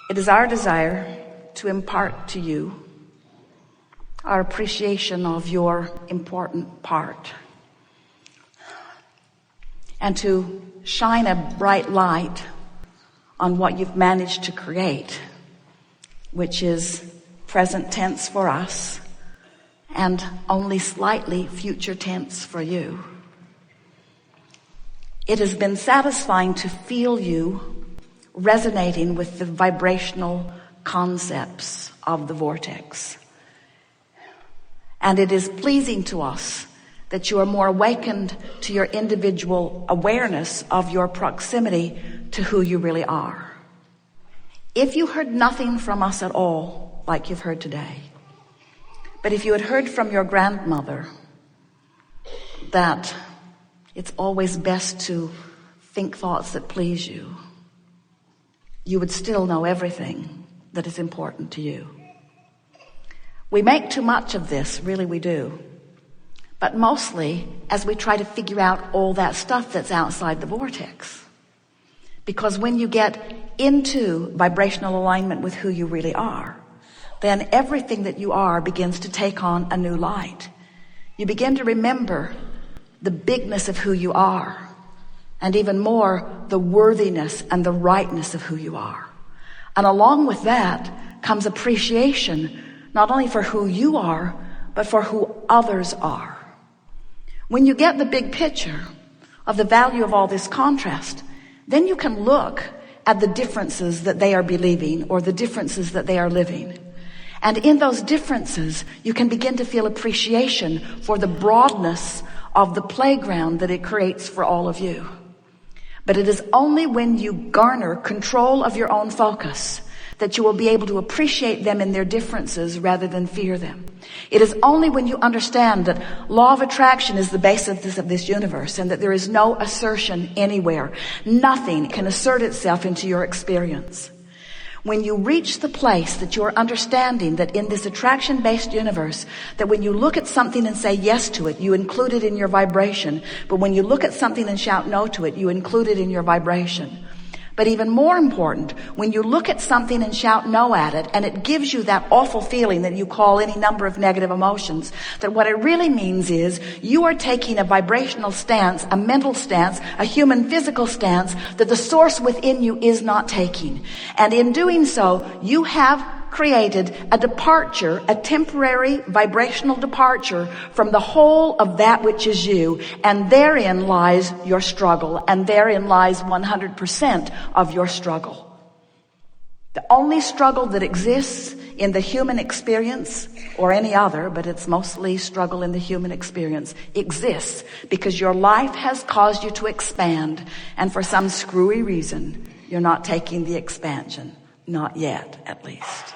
It is our desire to impart to you our appreciation of your important part, and to shine a bright light on what you've managed to create, which is present tense for us and only slightly future tense for you. It has been satisfying to feel you resonating with the vibrational concepts of the vortex. And it is pleasing to us that you are more awakened to your individual awareness of your proximity to who you really are. If you heard nothing from us at all, like you've heard today, but if you had heard from your grandmother that it's always best to think thoughts that please you, you would still know everything that is important to you. We make too much of this, really we do. But mostly as we try to figure out all that stuff that's outside the vortex. Because when you get into vibrational alignment with who you really are, then everything that you are begins to take on a new light. You begin to remember the bigness of who you are, and even more, the worthiness and the rightness of who you are. And along with that comes appreciation, not only for who you are, but for who others are. When you get the big picture of the value of all this contrast, then you can look at the differences that they are believing or the differences that they are living. And in those differences, you can begin to feel appreciation for the broadness of the playground that it creates for all of you. But it is only when you garner control of your own focus that you will be able to appreciate them in their differences rather than fear them. It is only when you understand that law of attraction is the basis of this universe and that there is no assertion anywhere. Nothing can assert itself into your experience. When you reach the place that you're understanding that in this attraction-based universe, that when you look at something and say yes to it, you include it in your vibration. But when you look at something and shout no to it, you include it in your vibration. But even more important, when you look at something and shout no at it, and it gives you that awful feeling that you call any number of negative emotions, that what it really means is you are taking a vibrational stance, a mental stance, a human physical stance that the source within you is not taking. And in doing so, you have created a departure, a temporary vibrational departure from the whole of that which is you, and therein lies your struggle, and therein lies 100% of your struggle. The only struggle that exists in the human experience, or any other, but it's mostly struggle in the human experience, exists because your life has caused you to expand, and for some screwy reason, you're not taking the expansion. Not yet, at least.